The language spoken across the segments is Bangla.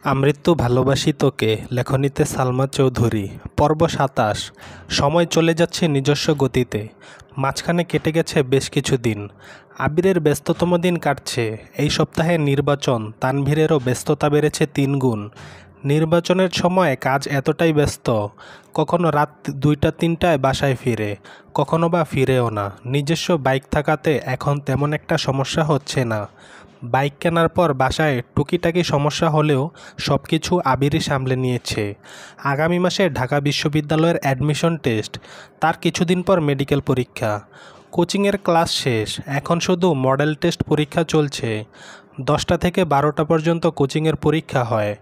আমৃত্যু ভালোবাসি তোকে লেখনীতে সালমা চৌধুরী। পর্ব ২৭। সময় চলে যাচ্ছে নিজস্ব গতিতে। মাঝখানে কেটে গেছে বেশ কিছু দিন। আবিরের ব্যস্ততম দিন কাটছে। এই সপ্তাহে নির্বাচন, তানভীরেরও ব্যস্ততা বেড়েছে ৩ গুণ। নির্বাচনের সময় কাজ এতটাই ব্যস্ত, কখনো রাত ২টা-৩টায় বাসায় ফিরে, কখনো বা ফিরেও না। নিজস্ব বাইক থাকাতে এখন তেমন একটা সমস্যা হচ্ছে না। বাইক কেনার পর বাসায় টুকিটাকি সমস্যা হলেও সব কিছু আবিরই সামলে নিয়েছে। আগামী মাসে ঢাকা বিশ্ববিদ্যালয়ের অ্যাডমিশন টেস্ট, তার কিছুদিন পর মেডিকেল পরীক্ষা। কোচিংয়ের ক্লাস শেষ, এখন শুধু মডেল টেস্ট পরীক্ষা চলছে। 10টা থেকে 12টা পর্যন্ত কোচিংয়ের পরীক্ষা হয়।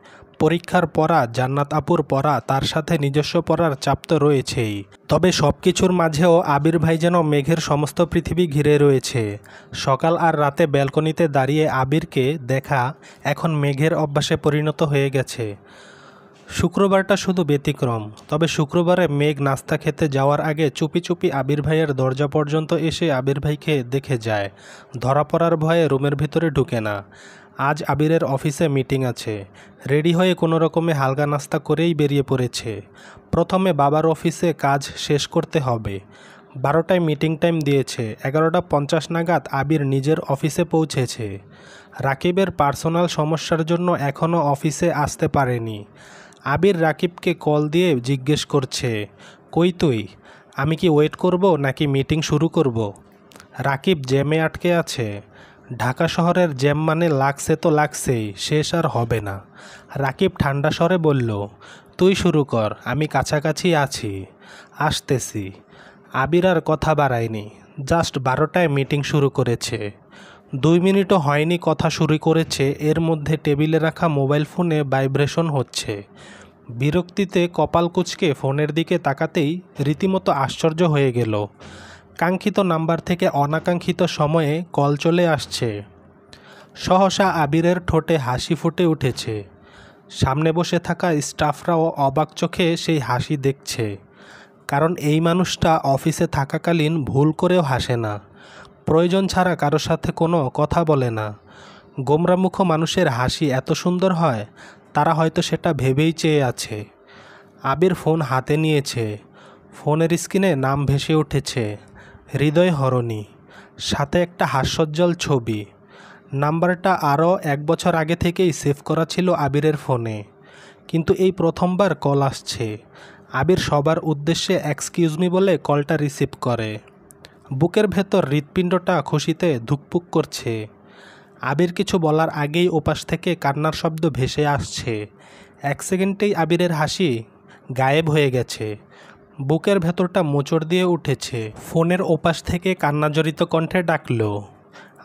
পরীক্ষার পড়া, জান্নাত আপুর পড়া, তার সাথে নিজস্ব পড়ার চাপ তো রয়েছেই। তবে সব কিছুর মাঝেও আবির ভাই যেন মেঘের সমস্ত পৃথিবী ঘিরে রয়েছে। সকাল আর রাতে ব্যালকনিতে দাঁড়িয়ে আবিরকে দেখা এখন মেঘের অভ্যাসে পরিণত হয়ে গেছে। শুক্রবারটা শুধু ব্যতিক্রম। তবে শুক্রবারে মেঘ নাস্তা খেতে যাওয়ার আগে চুপি চুপি আবির ভাইয়ের দরজা পর্যন্ত এসে আবির ভাইকে দেখে যায়। ধরা পড়ার ভয়ে রুমের ভিতরে ঢুকে না। আজ আবিরের অফিসে মিটিং আছে। রেডি হয়ে কোনো রকমে হালকা নাস্তা করেই বেরিয়ে পড়েছে। প্রথমে বাবার অফিসে কাজ শেষ করতে হবে। 12টায় মিটিং টাইম দিয়েছে। 11টা 50 নাগাদ আবির নিজের অফিসে পৌঁছেছে। রাকিবের পার্সোনাল সমস্যার জন্য এখনও অফিসে আসতে পারেনি। আবির রাকিবকে কল দিয়ে জিজ্ঞেস করছে, কই তুই? আমি কি ওয়েট করব নাকি মিটিং শুরু করব? রাকিব জ্যামে আটকে আছে। ঢাকা শহরের জ্যাম মানে লাগছে তো লাগছেই, শেষ আর হবে না। রাকিব ঠান্ডা স্বরে বলল, তুই শুরু কর, আমি কাছাকাছি আছি, আসতেছি। আবির আর কথা বাড়ায়নি। জাস্ট 12টায় মিটিং শুরু করেছে। 2 মিনিটও হয়নি কথা শুরু করেছে, এর মধ্যে টেবিলে রাখা মোবাইল ফোনে ভাইব্রেশন হচ্ছে। বিরক্তিতে কপাল কুঁচকে ফোনের দিকে তাকাতেই রীতিমতো আশ্চর্য হয়ে গেল। কাঙ্ক্ষিত নাম্বার থেকে অনাকাঙ্ক্ষিত সময়ে কল চলে আসছে। সহসা আবিরের ঠোঁটে হাসি ফুটে উঠেছে। সামনে বসে থাকা স্টাফরাও অবাক চোখে সেই হাসি দেখছে। কারণ এই মানুষটা অফিসে থাকাকালীন ভুল করেও হাসে না। প্রয়োজন ছাড়া কারোর সাথে কোনো কথা বলে না। গোমরামুখ মানুষের হাসি এত সুন্দর হয়, তারা হয়তো সেটা ভেবেই চেয়ে আছে। আবির ফোন হাতে নিয়েছে। ফোনের স্ক্রিনে নাম ভেসে উঠেছে, হৃদয় হরণী, সাথে একটা হাস্যোজ্জ্বল ছবি। নাম্বারটা আরও 1 বছর আগে থেকেই সেভ করা ছিল আবিরের ফোনে, কিন্তু এই প্রথমবার কল আসছে। আবির সবার উদ্দেশ্যে এক্সকিউজ মি বলে কলটা রিসিভ করে। বুকের ভেতর হৃৎপিণ্ডটা খুশিতে ধুকপুক করছে। আবির কিছু বলার আগেই ওপাশ থেকে কান্নার শব্দ ভেসে আসছে। 1 সেকেন্ডেই আবিরের হাসি গায়েব হয়ে গেছে। বুকের ভেতরটা মোচড় দিয়ে উঠেছে। ফোনের ওপাশ থেকে কান্নাজড়িত কণ্ঠে ডাকল,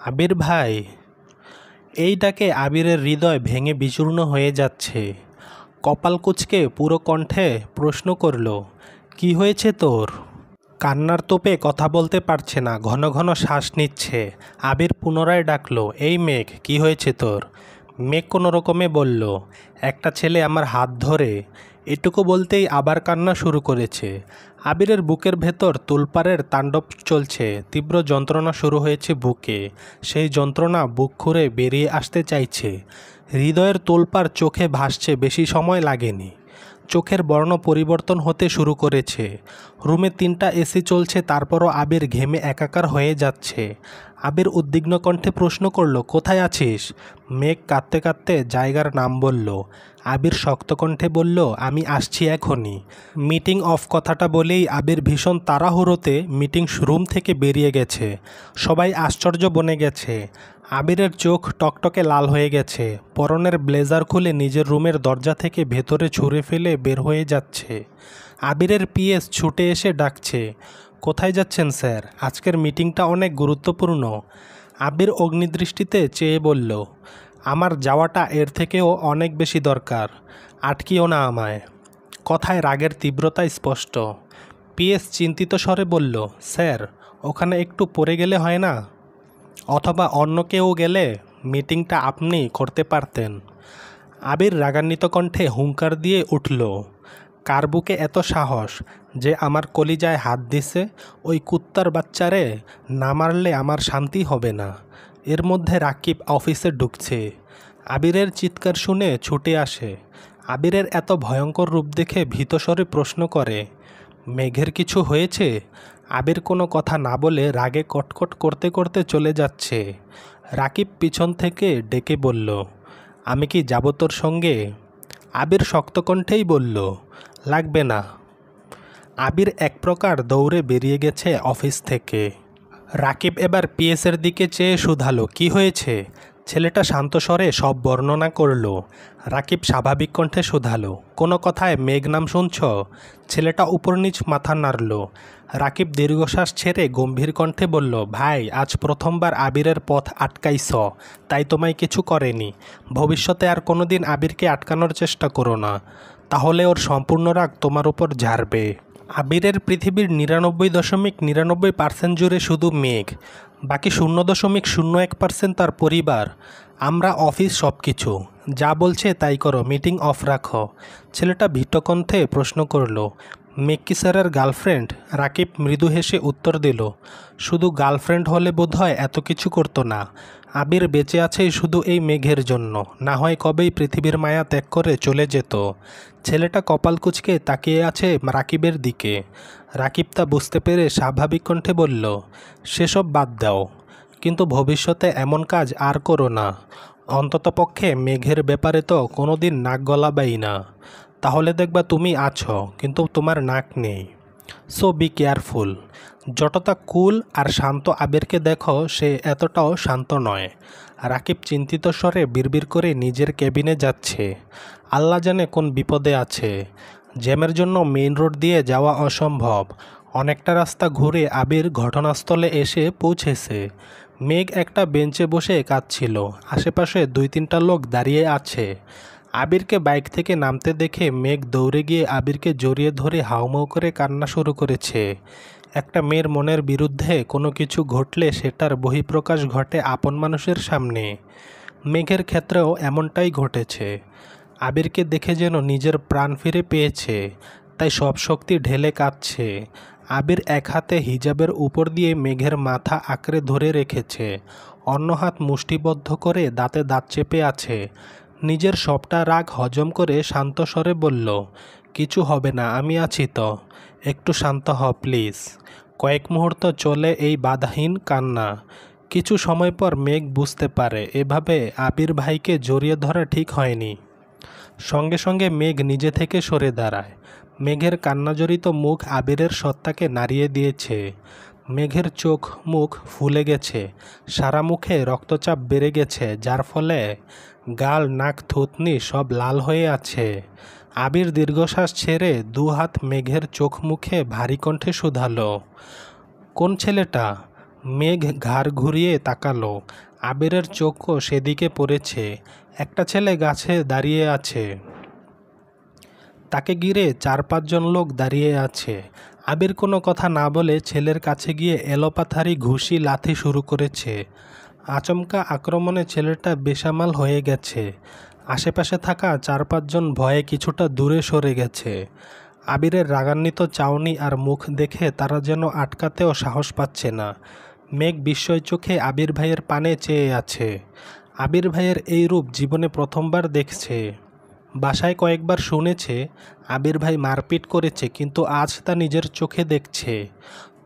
আবির ভাই। এই ডাকে আবিরের হৃদয় ভেঙে বিচূর্ণ হয়ে যাচ্ছে। কপাল কুঁচকে পুরো কণ্ঠে প্রশ্ন করল, কি হয়েছে তোর? কান্নার তোপে কথা বলতে পারছে না, ঘন ঘন শ্বাস নিচ্ছে। আবির পুনরায় ডাকল, এই মেঘ, কি হয়েছে তোর? মেঘ কোনো রকমে বলল, একটা ছেলে আমার হাত ধরে। এটুকু বলতেই আবার কান্না শুরু করেছে। আবিরের বুকের ভেতর তুলপাড়ের তাণ্ডব চলছে। তীব্র যন্ত্রণা শুরু হয়েছে বুকে। সেই যন্ত্রণা বুক খুঁড়ে বেরিয়ে আসতে চাইছে। হৃদয়ের তোলপাড় চোখে ভাসছে, বেশি সময় লাগেনি। চোখের বর্ণ পরিবর্তন হতে শুরু করেছে। রুমে 3টা এসি চলছে, তারপরও আবির ঘেমে একাকার হয়ে যাচ্ছে। আবির উদ্বিগ্ন কণ্ঠে প্রশ্ন করল, কোথায় আছিস? মেঘ কাঁদতে কাঁদতে জায়গার নাম বলল। আবির শক্ত কণ্ঠে বলল, আমি আসছি এখনই। মিটিং অফ কথাটা বলেই আবির ভীষণ তাড়াহুড়োতে মিটিং রুম থেকে বেরিয়ে গেছে। সবাই আশ্চর্য বনে গেছে। আবিরের চোখ টকটকে লাল হয়ে গেছে। পরনের ব্লেজার খুলে নিজের রুমের দরজা থেকে ভেতরে ছুঁড়ে ফেলে বের হয়ে যাচ্ছে। আবিরের পিএস ছুটে এসে ডাকছে, কোথায় যাচ্ছেন স্যার? আজকের মিটিংটা অনেক গুরুত্বপূর্ণ। আবির অগ্নিদৃষ্টিতে চেয়ে বলল, আমার যাওয়াটা এর থেকেও অনেক বেশি দরকার, আটকিও না আমায়। কথায় রাগের তীব্রতা স্পষ্ট। পিএস চিন্তিত স্বরে বলল, স্যার, ওখানে একটু পড়ে গেলে হয় না? অথবা অন্য কেউ গেলে মিটিংটা আপনি করতে পারতেন। আবির রাগান্বিত কণ্ঠে হুঙ্কার দিয়ে উঠল, কার বুকে এত সাহস যে আমার কলিজায় হাত দিছে? ওই কুত্তার বাচ্চারে না মারলে আমার শান্তি হবে না। এর মধ্যে রাকিব অফিসে ঢুকছে। আবিরের চিৎকার শুনে ছুটে আসে। আবিরের এত ভয়ঙ্কর রূপ দেখে ভীতস্বরে প্রশ্ন করে, মেঘের কিছু হয়েছে? আবির কোনো কথা না বলে রাগে কটকট করতে করতে চলে যাচ্ছে। রাকিব পিছন থেকে ডেকে বলল, আমি কি যাব তোর সঙ্গে? আবির শক্ত কণ্ঠেই বলল, লাগবে না। আবির এক প্রকার দৌড়ে বেরিয়ে গেছে অফিস থেকে। রাকিব এবার পিএসের দিকে চেয়ে শুধালো, কি হয়েছে? ছেলেটা শান্ত স্বরে সব বর্ণনা করল। রাকিব স্বাভাবিক কণ্ঠে শুধালো, কোনো কথায় মেঘ নাম শুনছ? ছেলেটা উপর নিচ মাথা নাড়ল। রাকিব দীর্ঘশ্বাস ছেড়ে গম্ভীর কণ্ঠে বলল, ভাই, আজ প্রথমবার আবিরের পথ আটকাইছ, তাই তোমায় কিছু করেনি। ভবিষ্যতে আর কোনোদিন আবিরকে আটকানোর চেষ্টা করো না, তাহলে ওর সম্পূর্ণ রাগ তোমার উপর ঝাড়বে। আবিরের পৃথিবীর 99.99% জুড়ে শুধু মেঘ, বাকি 0.01% তার পরিবার। আমরা অফিস সব কিছু, যা বলছে তাই করো, মিটিং অফ রাখো। ছেলেটা ভীত কণ্ঠে প্রশ্ন করল, মেঘ কি স্যারের গার্লফ্রেন্ড? রাকিব মৃদু হেসে উত্তর দিল, শুধু গার্লফ্রেন্ড হলে বোধহয় এত কিছু করতো না। আবির বেঁচে আছেই শুধু এই মেঘের জন্য, না হয় কবেই পৃথিবীর মায়া ত্যাগ করে চলে যেত। ছেলেটা কপাল কুঁচকে তাকিয়ে আছে রাকিবের দিকে। রাকিব তা বুঝতে পেরে স্বাভাবিক কণ্ঠে বলল, সেসব বাদ দাও, কিন্তু ভবিষ্যতে এমন কাজ আর করো না। অন্ততপক্ষে মেঘের ব্যাপারে তো কোনোদিন নাক গলাবাই না, তাহলে দেখবা তুমি আছো কিন্তু তোমার নাক নেই। So be careful. যতটা কুল আর শান্ত আবিরকে দেখো, সে এতটাও শান্ত নয়। রাকিব চিন্তিত স্বরে বিড়বিড় করে নিজের কেবিনে যাচ্ছে। আল্লাহ জানে কোন বিপদে আছে। জ্যামের জন্য মেইন রোড দিয়ে যাওয়া অসম্ভব। অনেকটা রাস্তা ঘুরে আবির ঘটনাস্থলে এসে পৌঁছেছে। মেঘ একটা বেঞ্চে বসে কাঁদছিল। আশেপাশে 2-3টা লোক দাঁড়িয়ে আছে। আবিরকে বাইক থেকে নামতে দেখে মেঘ দৌড়ে গিয়ে আবিরকে জড়িয়ে ধরে হাউমাউ করে কান্না শুরু করেছে। একটা মেয়ের মনের বিরুদ্ধে কোনো কিছু ঘটলে সেটার বহিঃপ্রকাশ ঘটে আপন মানুষের সামনে। মেঘের ক্ষেত্রেও এমনটাই ঘটেছে। আবিরকে দেখে যেন নিজের প্রাণ ফিরে পেয়েছে, তাই সব শক্তি ঢেলে কাঁদছে। আবির এক হাতে হিজাবের উপর দিয়ে মেঘের মাথা আঁকড়ে ধরে রেখেছে, অন্য হাত মুষ্টিবদ্ধ করে দাঁতে দাঁত চেপে আছে। নিজের সবটা রাগ হজম করে শান্ত স্বরে বলল, কিছু হবে না, আমি আছি তো, একটু শান্ত হ প্লিজ। কয়েক মুহূর্ত চলে এই বাধাহীন কান্না। কিছু সময় পর মেঘ বুঝতে পারে এভাবে আবির ভাইকে জড়িয়ে ধরা ঠিক হয়নি। সঙ্গে সঙ্গে মেঘ নিজে থেকে সরে দাঁড়ায়। মেঘের কান্নাজড়িত মুখ আবিরের সত্তাকে নাড়িয়ে দিয়েছে। মেঘের চোখ মুখ ফুলে গেছে, সারা মুখে রক্তচাপ বেড়ে গেছে, যার ফলে গাল, নাক, থুতনি সব লাল হয়ে আছে। আবির দীর্ঘশ্বাস ছেড়ে 2 হাত মেঘের চোখ মুখে ভারী কণ্ঠে শুধালো, কোন ছেলেটা? মেঘ ঘাড় ঘুরিয়ে তাকালো। আবিরের চোখও সেদিকে পড়েছে। একটা ছেলে গাছে দাঁড়িয়ে আছে, তাকে ঘিরে 4-5 জন লোক দাঁড়িয়ে আছে। আবির কোনো কথা না বলে ছেলের কাছে গিয়ে এলোপাথারি ঘুষি লাথি শুরু করেছে। আচমকা আক্রমণে ছেলেটা বেসামাল হয়ে গেছে। আশেপাশে থাকা 4-5 জন ভয়ে কিছুটা দূরে সরে গেছে। আবিরের রাগান্বিত চাউনি আর মুখ দেখে তারা যেন আটকাতেও সাহস পাচ্ছে না। মেঘ বিস্ময় চোখে আবির ভাইয়ের পানে চেয়ে আছে। আবির ভাইয়ের এই রূপ জীবনে প্রথমবার দেখছে। বাসায় কয়েকবার শুনেছে আবির ভাই মারপিট করেছে, কিন্তু আজ তা নিজের চোখে দেখছে।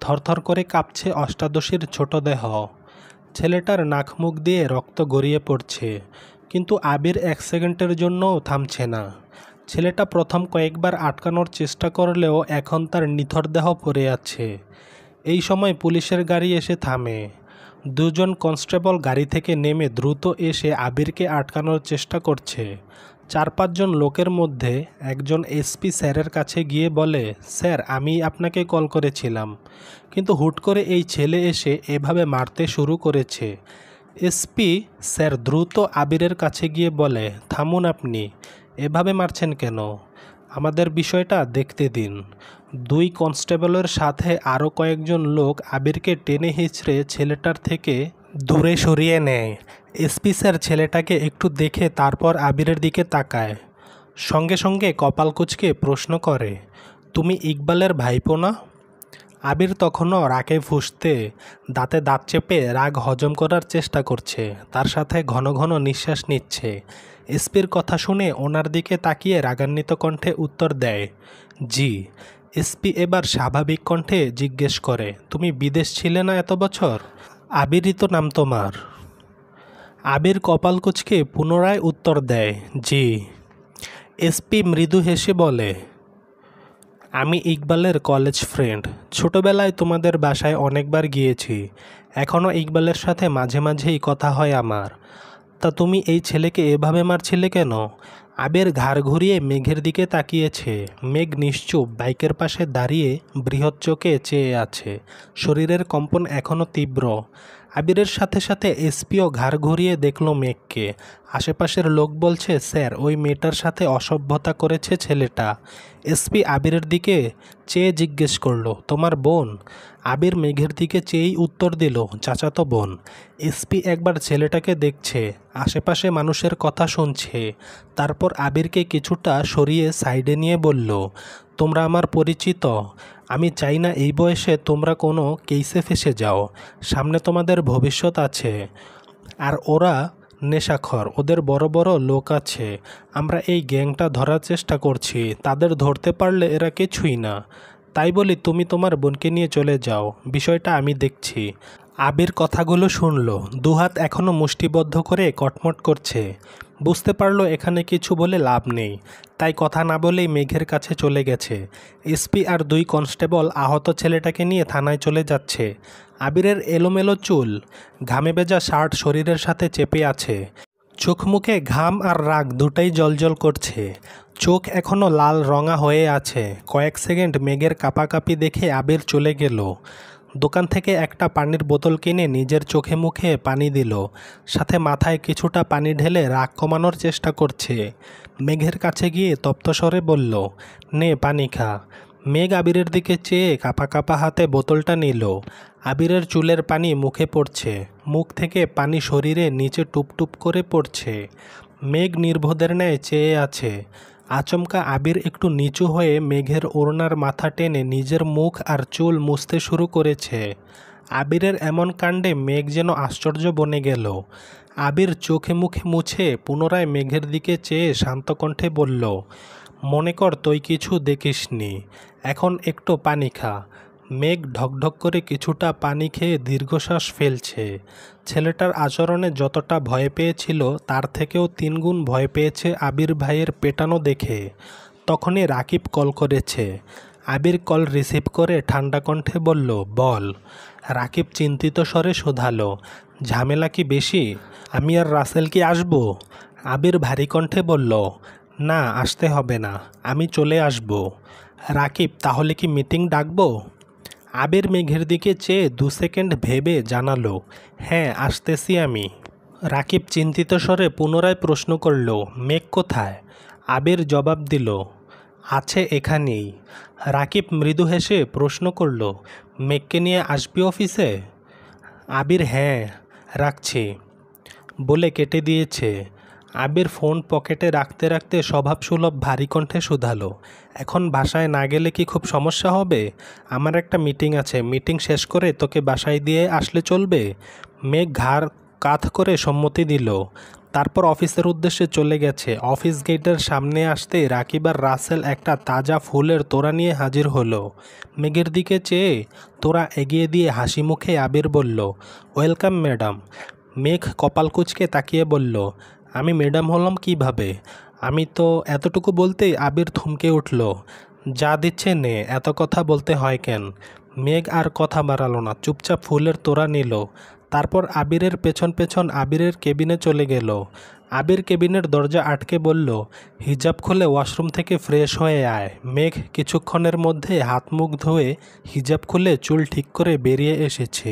থরথর করে কাঁপছে অষ্টাদশীর ছোট দেহ। ছেলেটার নাক মুখ দিয়ে রক্ত গড়িয়ে পড়ছে, কিন্তু আবির 1 সেকেন্ডের জন্যও থামছে না। ছেলেটা প্রথম কয়েকবার আটকানোর চেষ্টা করলেও এখন তার নিথর দেহ পড়ে আছে। এই সময় পুলিশের গাড়ি এসে থামে। 2 জন কনস্টেবল গাড়ি থেকে নেমে দ্রুত এসে আবিরকে আটকানোর চেষ্টা করছে। 4-5 জন লোকের মধ্যে একজন এসপি স্যারের কাছে গিয়ে বলে, স্যার, আমি আপনাকে কল করেছিলাম, কিন্তু হুট করে এই ছেলে এসে এভাবে মারতে শুরু করেছে। এসপি স্যার দ্রুত আবিরের কাছে গিয়ে বলে, থামুন, আপনি এভাবে মারছেন কেন? আমাদের বিষয়টা দেখতে দিন। 2 কনস্টেবলের সাথে আরও কয়েকজন লোক আবিরকে টেনে হিঁচড়ে ছেলেটার থেকে দূরে সরিয়ে নেয়। এসপি স্যার ছেলেটাকে একটু দেখে তারপর আবিরের দিকে তাকায়। সঙ্গে সঙ্গে কপাল কুঁচকে প্রশ্ন করে, তুমি ইকবালের ভাইপো না? আবির তখনও রাগে ফুঁসতে দাঁতে দাঁত চেপে রাগ হজম করার চেষ্টা করছে, তার সাথে ঘন ঘন নিঃশ্বাস নিচ্ছে। এসপির কথা শুনে ওনার দিকে তাকিয়ে রাগান্বিত কণ্ঠে উত্তর দেয়, জি। এসপি এবার স্বাভাবিক কণ্ঠে জিজ্ঞেস করে, তুমি বিদেশ ছিলে না এত বছর? আবিরই তো নাম তোমার। আবির কপাল কুঁচকে পুনরায় উত্তর দেয়, জি। এসপি মৃদু হেসে বলে, আমি ইকবালের কলেজ ফ্রেন্ড। ছোটবেলায় তোমাদের বাসায় অনেকবার গিয়েছি, এখনও ইকবালের সাথে মাঝে মাঝেই কথা হয় আমার। তা তুমি এই ছেলেকে এভাবে মারছিলে কেন? আবির ঘাড় ঘুরিয়ে মেঘের দিকে তাকিয়েছে। মেঘ নিশ্চুপ বাইকের পাশে দাঁড়িয়ে বৃহৎ চোখে চেয়ে আছে, শরীরের কম্পন এখনও তীব্র। আবিরের সাথে সাথে এসপিও ঘাড় ঘুরিয়ে দেখল মেঘকে। আশেপাশের লোক বলছে, স্যার, ওই মেয়েটার সাথে অসভ্যতা করেছে ছেলেটা। এসপি আবিরের দিকে চেয়ে জিজ্ঞেস করলো, তোমার বোন? আবির মেঘের দিকে চেয়েই উত্তর দিল, চাচাতো বোন। এসপি একবার ছেলেটাকে দেখছে, আশেপাশে মানুষের কথা শুনছে, তারপর আবিরকে কিছুটা সরিয়ে সাইডে নিয়ে বলল, তোমরা আমার পরিচিত। আমি চাই না এই বয়সে তোমরা কোনো কেসে ফেসে যাও। সামনে তোমাদের ভবিষ্যৎ আছে। আর ওরা নেশাখর, ওদের বড় বড় লোক আছে। আমরা এই গ্যাংটা ধরার চেষ্টা করছি, তাদের ধরতে পারলে এরা কিছুই না। তাই বলি তুমি তোমার বোনকে নিয়ে চলে যাও, বিষয়টা আমি দেখছি। আবির কথাগুলো শুনল, দুহাত এখনও মুষ্টিবদ্ধ করে কটমট করছে। বুঝতে পারলো এখানে কিছু বলে লাভ নেই, তাই কথা না বলেই মেঘের কাছে চলে গেছে। এসপি আর 2 কনস্টেবল আহত ছেলেটাকে নিয়ে থানায় চলে যাচ্ছে। আবিরের এলোমেলো চুল, ঘামে ভেজা শার্ট শরীরের সাথে চেপে আছে। চোখ মুখে ঘাম আর রাগ দুটাই জ্বলজ্বল করছে। চোখ এখনও লাল রঙা হয়ে আছে। কয়েক সেকেন্ড মেঘের কাঁপাকাঁপি দেখে আবির চলে গেল। দোকান থেকে একটা পানির বোতল কিনে নিজের চোখে মুখে পানি দিল, সাথে মাথায় কিছুটা পানি ঢেলে রাগ কমানোর চেষ্টা করছে। মেঘের কাছে গিয়ে তপ্তস্বরে বলল, নে পানি খা। মেঘ আবিরের দিকে চেয়ে কাঁপা কাঁপা হাতে বোতলটা নিল। আবিরের চুলের পানি মুখে পড়ছে, মুখ থেকে পানি শরীরে নিচে টুপটুপ করে পড়ছে। মেঘ নির্বোধের ন্যায় চেয়ে আছে। আচমকা আবির একটু নিচু হয়ে মেঘের ওড়নার মাথা টেনে নিজের মুখ আর চুল মুছতে শুরু করেছে। আবিরের এমন কাণ্ডে মেঘ যেন আশ্চর্য বনে গেল। আবির চোখে মুখে মুছে পুনরায় মেঘের দিকে চেয়ে শান্ত কণ্ঠে বলল, মনে কর তুই কিছু দেখিসনি, এখন একটু পানি খা। মেঘ ঢকঢক করে কিছুটা পানি খেয়ে দীর্ঘশ্বাস ফেলছে। ছেলেটার আচরণে যতটা ভয় পেয়েছিল তার থেকেও 3 গুণ ভয় পেয়েছে আবির ভাইয়ের পেটানো দেখে। তখনই রাকিব কল করেছে। আবির কল রিসিভ করে ঠান্ডা কণ্ঠে বলল, বল। রাকিব চিন্তিত স্বরে শোধালো, ঝামেলা কি বেশি? আমি আর রাসেল কি আসবো? আবির ভারী কণ্ঠে বলল, না, আসতে হবে না, আমি চলে আসব। রাকিব, তাহলে কি মিটিং ডাকবো? আবির মেঘের দিকে চেয়ে 2 সেকেন্ড ভেবে জানালো, হ্যাঁ, আসতেছি আমি। রাকিব চিন্তিত স্বরে পুনরায় প্রশ্ন করল, মেঘ কোথায়? আবির জবাব দিল, আছে এখানেই। রাকিব মৃদু হেসে প্রশ্ন করল, মেঘকে নিয়ে আসবি অফিসে? আবির হ্যাঁ, রাখছি বলে কেটে দিয়েছে। আবির ফোন পকেটে রাখতে রাখতে স্বভাবসুলভ ভারী কণ্ঠে শুধালো, এখন বাসায় না গেলে কি খুব সমস্যা হবে? আমার একটা মিটিং আছে, মিটিং শেষ করে তোকে বাসায় দিয়ে আসলে চলবে? মেঘ ঘাড় কাত করে সম্মতি দিল। তারপর অফিসের উদ্দেশ্যে চলে গেছে। অফিস গেটের সামনে আসতেই রাকিব আর রাসেল একটা তাজা ফুলের তোড়া নিয়ে হাজির হলো। মেঘের দিকে চেয়ে তোড়া এগিয়ে দিয়ে হাসি মুখে আবির বলল, ওয়েলকাম ম্যাডাম। মেঘ কপাল কুঁচকে তাকিয়ে বলল, আমি ম্যাডাম হলাম কিভাবে? আমি তো এতটুকু বলতেই আবির থমকে উঠল। যা দিচ্ছে নে, এত কথা বলতে হয় কেন? মেঘ আর কথা বাড়ালো না, চুপচাপ ফুলের তোড়া নিল। তারপর আবিরের পেছন পেছন আবিরের কেবিনে চলে গেল। আবির কেবিনের দরজা আটকে বলল, হিজাব খুলে ওয়াশরুম থেকে ফ্রেশ হয়ে আয়। মেঘ কিছুক্ষণের মধ্যে হাত মুখ ধুয়ে হিজাব খুলে চুল ঠিক করে বেরিয়ে এসেছে।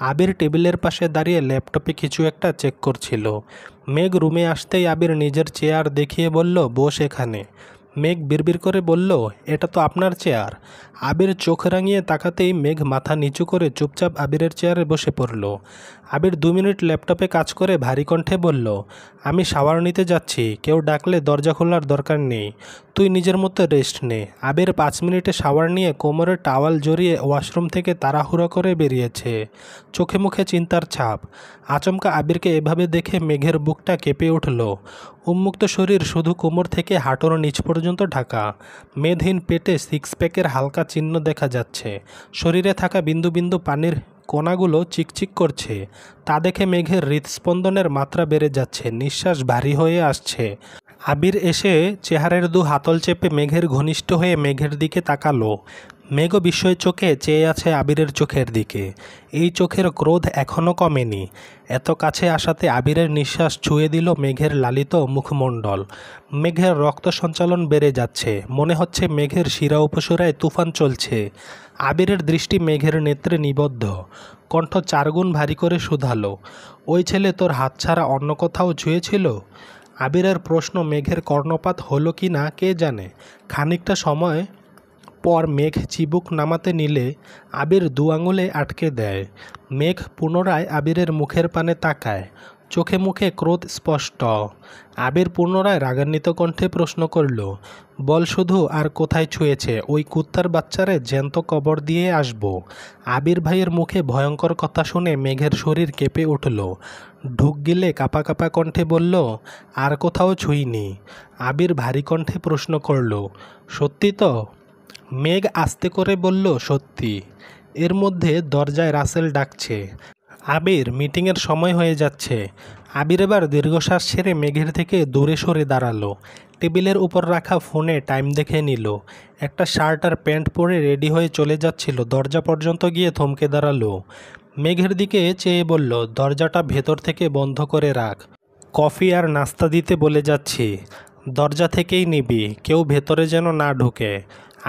আবির টেবিলের পাশে দাঁড়িয়ে ল্যাপটপে কিছু একটা চেক করছিল। মেঘ রুমে আসতেই আবির নিজের চেয়ার দেখিয়ে বলল, বস এখানে। মেঘ বিড়বিড় করে বলল, এটা তো আপনার চেয়ার। আবির চোখ রাঙিয়ে তাকাতেই মেঘ মাথা নিচু করে চুপচাপ আবিরের চেয়ারে বসে পড়ল। আবির 2 মিনিট ল্যাপটপে কাজ করে ভারী কণ্ঠে বলল, আমি শাওয়ার নিতে যাচ্ছি, কেউ ডাকলে দরজা খোলার দরকার নেই, তুই নিজের মতো রেস্ট নে। আবির 5 মিনিটে শাওয়ার নিয়ে কোমরে টাওয়াল জড়িয়ে ওয়াশরুম থেকে তাড়াহুড়ো করে বেরিয়েছে, চোখে মুখে চিন্তার ছাপ। আচমকা আবিরকে এভাবে দেখে মেঘের বুকটা কেঁপে উঠল। উন্মুক্ত শরীর শুধু কোমর থেকে হাঁটুর নিচ পর্যন্ত ঢাকা, মেদহীন পেটে 6 প্যাকের হালকা চিহ্ন দেখা যাচ্ছে, শরীরে থাকা বিন্দু বিন্দু পানির কণাগুলো চিকচিক করছে। তা দেখে মেঘের হৃদস্পন্দনের মাত্রা বেড়ে যাচ্ছে, নিঃশ্বাস ভারী হয়ে আসছে। আবির এসে চেহারের 2 হাতল চেপে মেঘের ঘনিষ্ঠ হয়ে মেঘের দিকে তাকালো। মেঘও বিস্ময় চোখে চেয়ে আছে আবিরের চোখের দিকে। এই চোখের ক্রোধ এখনও কমেনি। এত কাছে আসাতে আবিরের নিঃশ্বাস ছুঁয়ে দিল মেঘের লালিত মুখমণ্ডল। মেঘের রক্ত সঞ্চালন বেড়ে যাচ্ছে, মনে হচ্ছে মেঘের শিরা উপশিরায় তুফান চলছে। আবিরের দৃষ্টি মেঘের নেত্রে নিবদ্ধ, কণ্ঠ 4 গুণ ভারী করে শুধালো, ওই ছেলে তোর হাত ছাড়া অন্য কোথাও ছুঁয়েছিল? আবিরের প্রশ্ন মেঘের কর্ণপাত হলো কি না কে জানে। খানিকটা সময় পর মেঘ চিবুক নামাতে নিলে আবির 2 আঙুলে আটকে দেয়। মেঘ পুনরায় আবিরের মুখের পানে তাকায়, চোখে মুখে ক্রোধ স্পষ্ট। আবির পুনরায় রাগান্বিত কণ্ঠে প্রশ্ন করল, বল শুধু, আর কোথায় ছুঁয়েছে? ওই কুত্তার বাচ্চারে জ্যান্ত কবর দিয়ে আসব। আবির ভাইয়ের মুখে ভয়ঙ্কর কথা শুনে মেঘের শরীর কেঁপে উঠল। ঢুক গিলে কাঁপা কাঁপা কণ্ঠে বলল, আর কোথাও ছুঁইনি। আবির ভারী কণ্ঠে প্রশ্ন করল, সত্যি তো? মেঘ আস্তে করে বলল, সত্যি। এর মধ্যে দরজায় রাসেল ডাকছে। আবির, মিটিংয়ের সময় হয়ে যাচ্ছে। আবির এবার দীর্ঘশ্বাস ছেড়ে মেঘের থেকে দূরে সরে দাঁড়ালো। টেবিলের উপর রাখা ফোনে টাইম দেখে নিল। একটা শার্ট আর প্যান্ট পরে রেডি হয়ে চলে যাচ্ছিল, দরজা পর্যন্ত গিয়ে থমকে দাঁড়ালো। মেঘের দিকে চেয়ে বলল, দরজাটা ভেতর থেকে বন্ধ করে রাখ। কফি আর নাস্তা দিতে বলে যাচ্ছি, দরজা থেকেই নিবি, কেউ ভেতরে যেন না ঢোকে।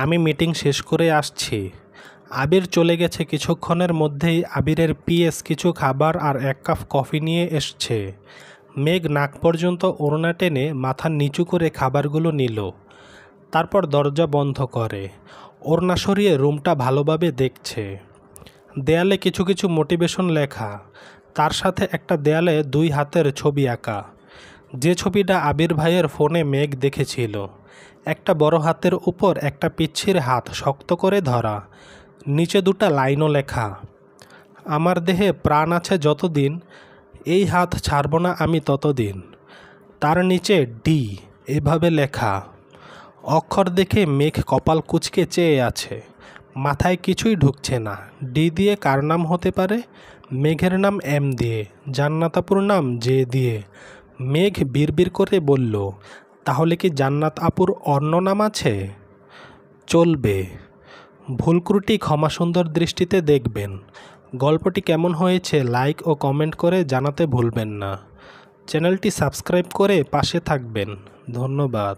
আমি মিটিং শেষ করে আসছি। আবির চলে গেছে কিছুক্ষণের মধ্যেই আবিরের পিএস কিছু খাবার আর 1 কাপ কফি নিয়ে এসছে। মেঘ নাক পর্যন্ত ওড়না টেনে মাথা নিচু করে খাবারগুলো নিল, তারপর দরজা বন্ধ করে ওড়না সরিয়ে রুমটা ভালোভাবে দেখছে। দেয়ালে কিছু কিছু মোটিভেশন লেখা, তার সাথে একটা দেয়ালে 2 হাতের ছবি আঁকা, যে ছবিটা আবির ভাইয়ের ফোনে মেঘ দেখেছিল। একটা বড় হাতের উপর একটা পিচ্ছির হাত শক্ত করে ধরা, নিচে 2টা লাইনও লেখা, আমার দেহে প্রাণ আছে যতদিন, এই হাত ছাড়ব না আমি ততদিন। তার নিচে ডি এভাবে লেখা। অক্ষর দেখে মেঘ কপাল কুঁচকে চেয়ে আছে, মাথায় কিছুই ঢুকছে না। ডি দিয়ে কার নাম হতে পারে? মেঘের নাম এম দিয়ে, জান্নাতাপুর নাম জে দিয়ে। মেঘ বিড়বিড় করে বলল, তাহলে কি জান্নাত আপুর অন্য নাম আছে? চলবে, ভুলত্রুটি ক্ষমাসুন্দর দৃষ্টিতে দেখবেন। গল্পটি কেমন হয়েছে লাইক ও কমেন্ট করে জানাতে ভুলবেন না। চ্যানেলটি সাবস্ক্রাইব করে পাশে থাকবেন। ধন্যবাদ।